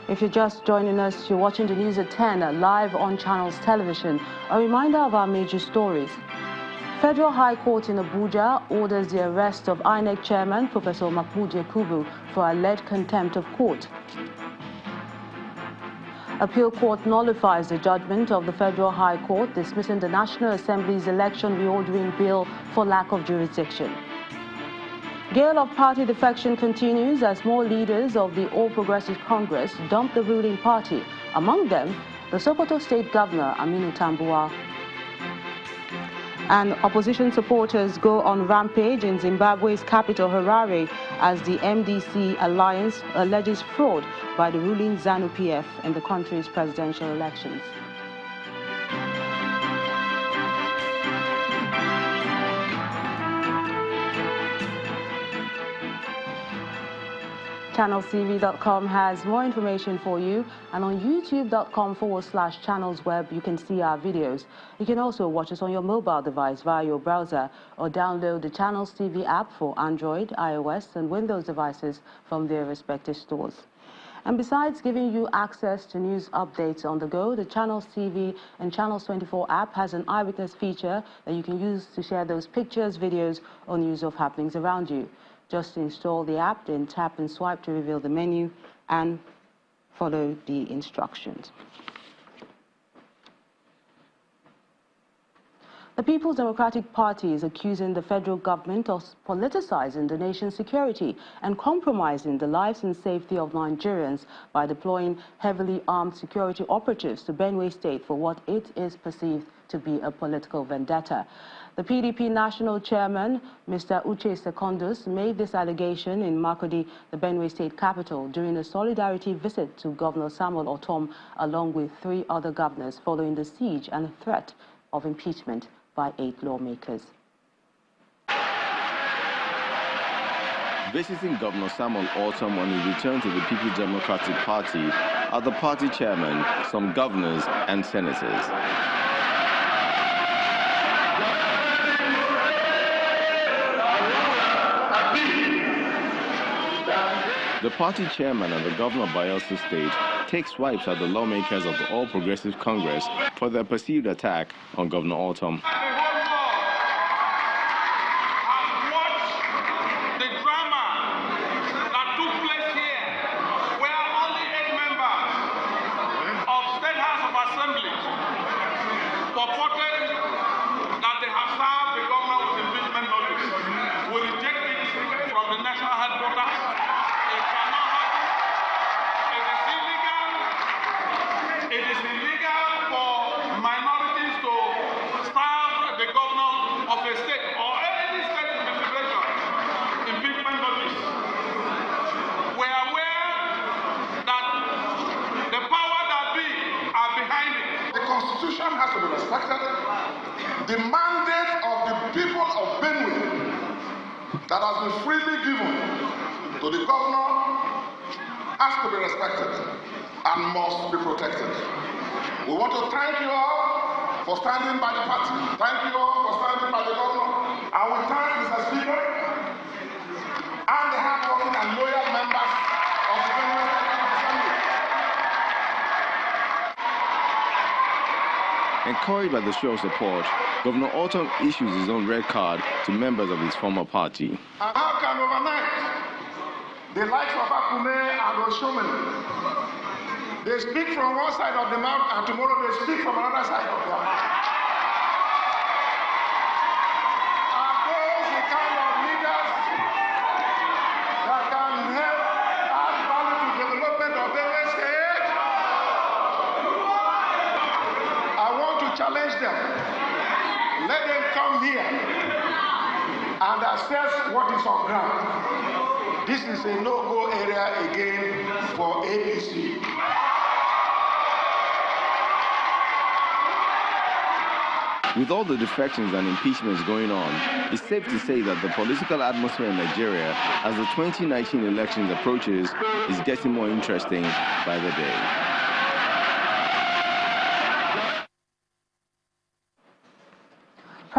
If you're just joining us, you're watching the news at 10 live on Channels Television. A reminder of our major stories. Federal High Court in Abuja orders the arrest of INEC Chairman Professor Mahmood Yakubu for alleged contempt of court. Appeal Court nullifies the judgment of the Federal High Court dismissing the National Assembly's election reordering bill for lack of jurisdiction. Gale of party defection continues as more leaders of the All Progressive Congress dump the ruling party, among them the Sokoto State Governor Aminu Tambuwal. And opposition supporters go on rampage in Zimbabwe's capital Harare as the MDC alliance alleges fraud by the ruling ZANU-PF in the country's presidential elections. ChannelsTV.com has more information for you, and on youtube.com/channelsweb you can see our videos. You can also watch us on your mobile device via your browser or download the Channels TV app for Android, iOS and Windows devices from their respective stores. And besides giving you access to news updates on the go, the Channels TV and Channels 24 app has an eyewitness feature that you can use to share those pictures, videos or news of happenings around you. Just install the app, then tap and swipe to reveal the menu and follow the instructions. The People's Democratic Party is accusing the federal government of politicizing the nation's security and compromising the lives and safety of Nigerians by deploying heavily armed security operatives to Benue State for what it is perceived to be a political vendetta. The PDP national chairman, Mr. Uche Secondus, made this allegation in Makurdi, the Benue State capital, during a solidarity visit to Governor Samuel Ortom, along with 3 other governors, following the siege and threat of impeachment by 8 lawmakers. Visiting Governor Samuel Ortom on his return to the People's Democratic Party are the party chairman, some governors and senators. The party chairman and the governor of Bayelsa State take swipes at the lawmakers of the All Progressive Congress for their perceived attack on Governor Ortom. Has to be respected. The mandate of the people of Benue that has been freely given to the governor has to be respected and must be protected. We want to thank you all for standing by the party. Thank you all for standing by the governor. I will thank Mr. Speaker and the hardworking and loyal members of the Benue Assembly. Encouraged by the show of support, Governor Ortom issues his own red card to members of his former party. And how can overnight the likes of Akume and Oshomen, they speak from one side of the mouth and tomorrow they speak from another side of their mouth. Are those the kind of leaders that can help add value to the development of Benue State? I want to challenge them. Let them come here and assess what is on ground. This is a no-go area again for APC. With all the defections and impeachments going on, it's safe to say that the political atmosphere in Nigeria as the 2019 elections approaches is getting more interesting by the day.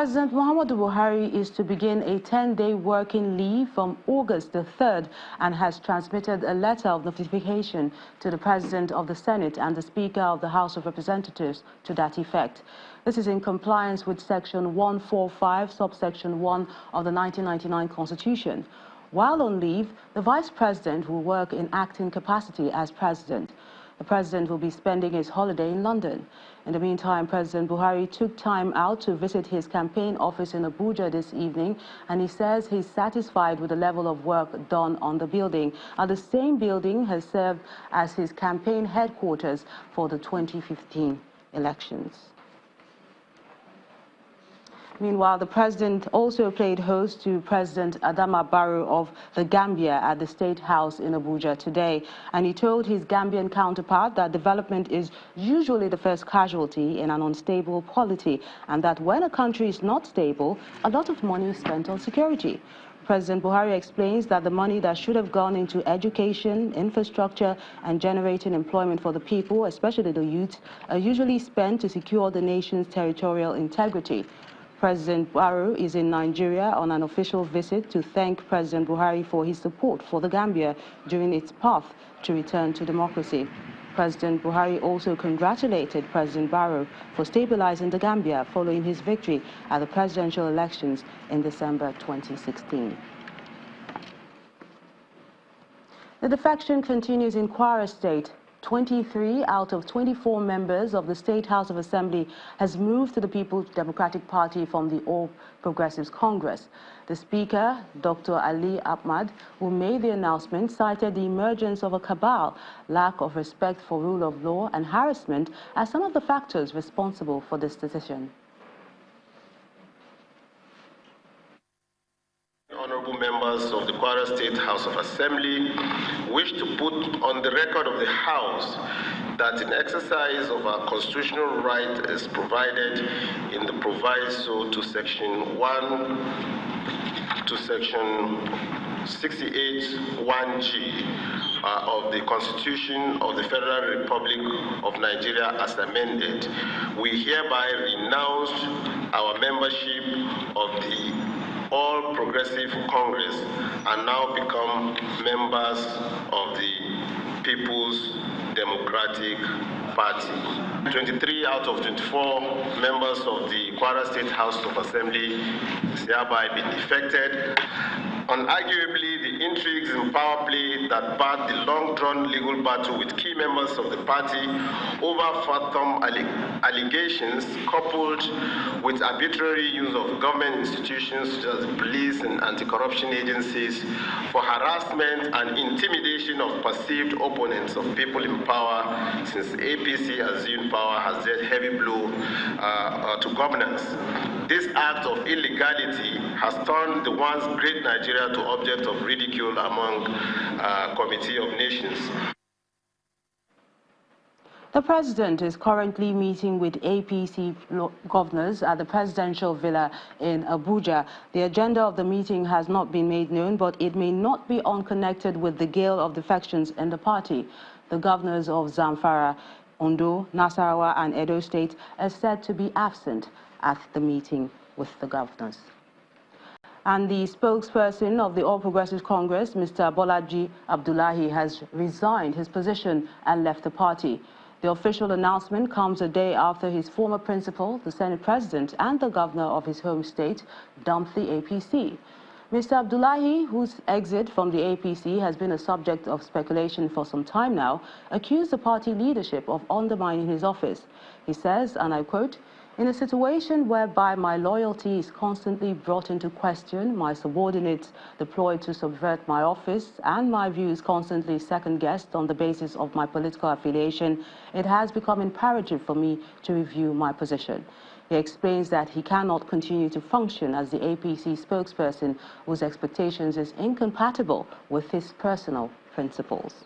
President Muhammadu Buhari is to begin a 10-day working leave from August the 3rd and has transmitted a letter of notification to the President of the Senate and the Speaker of the House of Representatives to that effect. This is in compliance with Section 145, subsection 1 of the 1999 Constitution. While on leave, the Vice President will work in acting capacity as President. The President will be spending his holiday in London. In the meantime, President Buhari took time out to visit his campaign office in Abuja this evening, and he says he's satisfied with the level of work done on the building. And the same building has served as his campaign headquarters for the 2015 elections. Meanwhile, the president also played host to President Adama Barrow of the Gambia at the State House in Abuja today. And he told his Gambian counterpart that development is usually the first casualty in an unstable polity, and that when a country is not stable, a lot of money is spent on security. President Buhari explains that the money that should have gone into education, infrastructure, and generating employment for the people, especially the youth, are usually spent to secure the nation's territorial integrity. President Barrow is in Nigeria on an official visit to thank President Buhari for his support for the Gambia during its path to return to democracy. President Buhari also congratulated President Barrow for stabilizing the Gambia following his victory at the presidential elections in December 2016. The defection continues in Kwara State. 23 out of 24 members of the State House of Assembly has moved to the People's Democratic Party from the All Progressives Congress. The Speaker, Dr. Ali Ahmad, who made the announcement, cited the emergence of a cabal, lack of respect for rule of law, and harassment as some of the factors responsible for this decision. Honorable members of the Kwara State House of Assembly wish to put on the record of the House that in exercise of our constitutional right as provided in the proviso to Section 1 to Section 68(1)G of the Constitution of the Federal Republic of Nigeria as amended, we hereby renounce our membership of the All Progressive Congress and now become members of the People's Democratic Party. 23 out of 24 members of the Kwara State House of Assembly is hereby been defected. Unarguably, the intrigues and power play that backed the long-drawn legal battle with key members of the party over phantom allegations, coupled with arbitrary use of government institutions such as police and anti-corruption agencies for harassment and intimidation of perceived opponents of people in power since APC assumed power has dealt heavy blow to governance. This act of illegality has turned the once great Nigeria to object of ridicule among Committee of Nations. The president is currently meeting with APC governors at the presidential villa in Abuja. The agenda of the meeting has not been made known, but it may not be unconnected with the gale of defections in the party. The governors of Zamfara, Ondo, Nasarawa, and Edo State are said to be absent at the meeting with the governors. And the spokesperson of the All Progressives Congress, Mr. Bolaji Abdullahi, has resigned his position and left the party. The official announcement comes a day after his former principal, the Senate President, and the governor of his home state dumped the APC. Mr. Abdullahi, whose exit from the APC has been a subject of speculation for some time now, accused the party leadership of undermining his office. He says, and I quote, "In a situation whereby my loyalty is constantly brought into question, my subordinates deployed to subvert my office, and my views constantly second-guessed on the basis of my political affiliation, it has become imperative for me to review my position." He explains that he cannot continue to function as the APC spokesperson whose expectations is incompatible with his personal principles.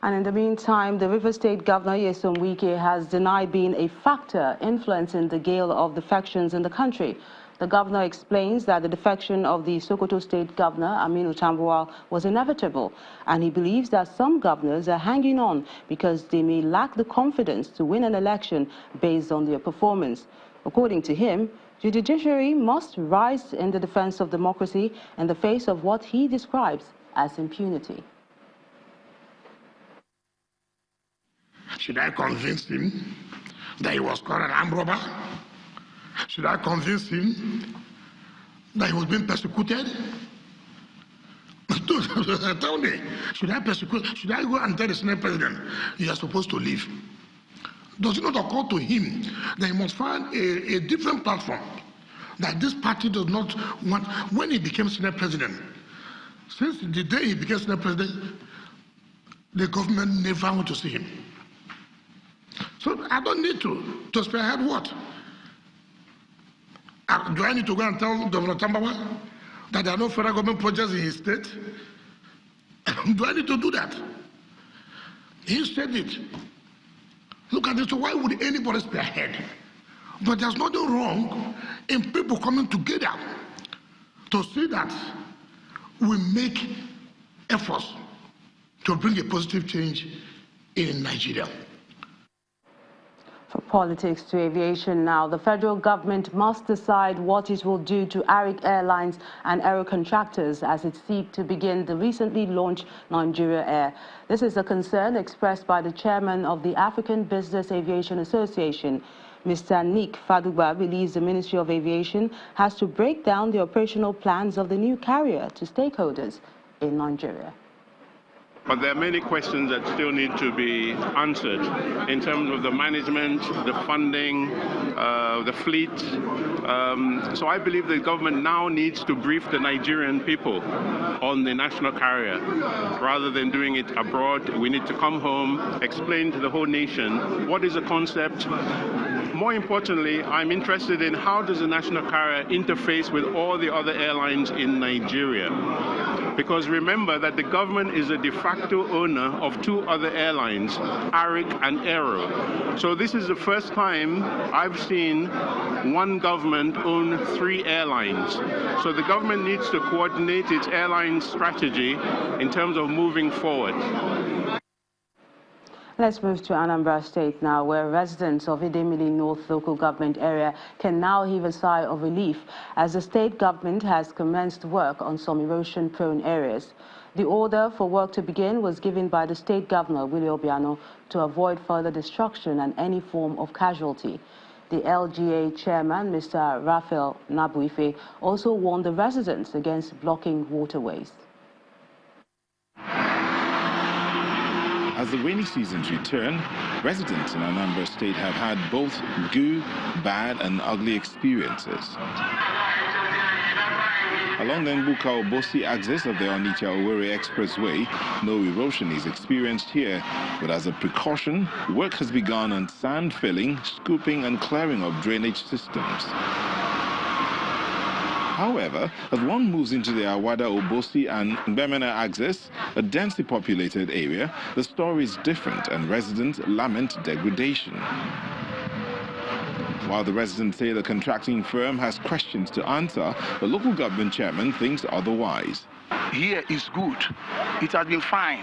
And in the meantime, the Rivers State Governor, Nyesom Wike, has denied being a factor influencing the gale of defections in the country. The governor explains that the defection of the Sokoto State Governor, Aminu Tambuwal, was inevitable, and he believes that some governors are hanging on because they may lack the confidence to win an election based on their performance. According to him, the judiciary must rise in the defense of democracy in the face of what he describes as impunity. Should I convince him that he was called an armed robber? Should I convince him that he was being persecuted? Tell me, should I persecute? Should I go and tell the Senate President you are supposed to leave? Does it not occur to him that he must find a different platform that this party does not want? When he became Senate President, since the day he became Senate President, the government never went to see him. So I don't need to spearhead what? Do I need to go and tell Governor Tambuwal that there are no federal government projects in his state? Do I need to do that? He said it. Look at this. So why would anybody spearhead? But there's nothing wrong in people coming together to see that we make efforts to bring a positive change in Nigeria. For politics to aviation now, the federal government must decide what it will do to Arik Airlines and aero contractors as it seeks to begin the recently launched Nigeria Air. This is a concern expressed by the chairman of the African Business Aviation Association. Mr. Nick Faduba believes the Ministry of Aviation has to break down the operational plans of the new carrier to stakeholders in Nigeria. But there are many questions that still need to be answered in terms of the management, the funding, the fleet. So I believe the government now needs to brief the Nigerian people on the national carrier. Rather than doing it abroad, we need to come home, explain to the whole nation what is the concept. More importantly, I'm interested in how does the national carrier interface with all the other airlines in Nigeria. Because remember that the government is a de facto owner of two other airlines, Arik and Aero. So this is the first time I've seen one government own three airlines. So the government needs to coordinate its airline strategy in terms of moving forward. Let's move to Anambra State now, where residents of Idemili North local government area can now heave a sigh of relief as the state government has commenced work on some erosion-prone areas. The order for work to begin was given by the state governor, Willie Obiano, to avoid further destruction and any form of casualty. The LGA chairman, Mr. Raphael Nabuife, also warned the residents against blocking waterways. As the rainy seasons return, residents in Anambra State have had both good, bad and ugly experiences. Along the Mbuka-Obosi axis of the Onitsha-Owerri Expressway, no erosion is experienced here, but as a precaution, work has begun on sand filling, scooping and clearing of drainage systems. However, as one moves into the Awada-Obosi and Mbemena axis, a densely populated area, the story is different and residents lament degradation. While the residents say the contracting firm has questions to answer, the local government chairman thinks otherwise. Here is good. It has been fine.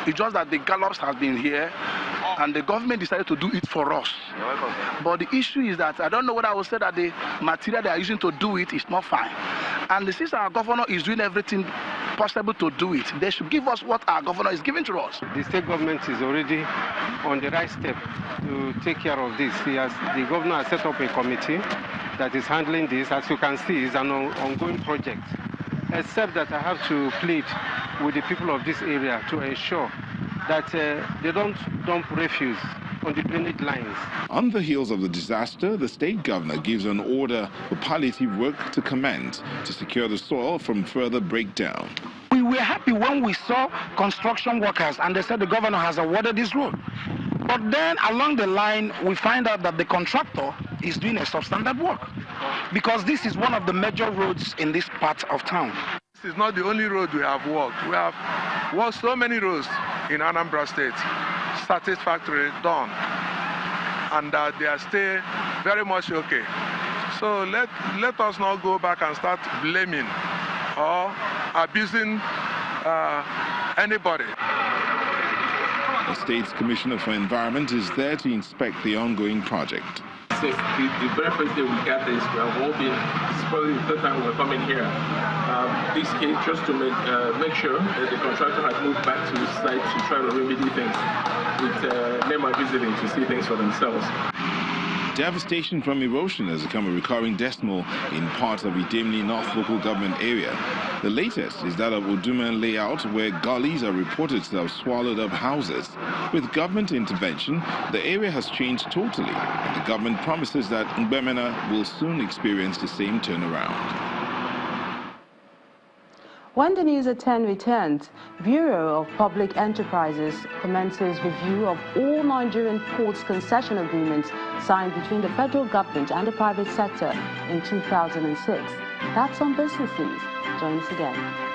It's just that the gallops has been here and the government decided to do it for us. But the issue is that I don't know whether I will say that the material they are using to do it is not fine. And since our governor is doing everything possible to do it, they should give us what our governor is giving to us. The state government is already on the right step to take care of this. The governor has set up a committee that is handling this. As you can see, it's an ongoing project. Except that I have to plead with the people of this area to ensure that they don't dump refuse on the drainage lines. On the heels of the disaster, the state governor gives an order for palliative work to commence to secure the soil from further breakdown. We were happy when we saw construction workers and they said the governor has awarded this road. But then along the line, we find out that the contractor is doing a substandard work because this is one of the major roads in this part of town. This is not the only road we have worked. We have worked so many roads in Anambra State, satisfactory, done, and they are still very much okay. So let us not go back and start blaming or abusing anybody. The state's Commissioner for Environment is there to inspect the ongoing project. Since the very first day we got this, we have all been, this is probably the third time we're coming here. This case just to make sure that the contractor has moved back to the site to try to remedy things with NEMA visiting to see things for themselves. Devastation from erosion has become a recurring decimal in parts of Idemili North local government area. The latest is that of Oduman layout, where gullies are reported to have swallowed up houses. With government intervention, the area has changed totally, and the government promises that Ngbemena will soon experience the same turnaround. When the News at 10 returns, Bureau of Public Enterprises commences review of all Nigerian ports concession agreements signed between the federal government and the private sector in 2006. That's on Business News. Join us again.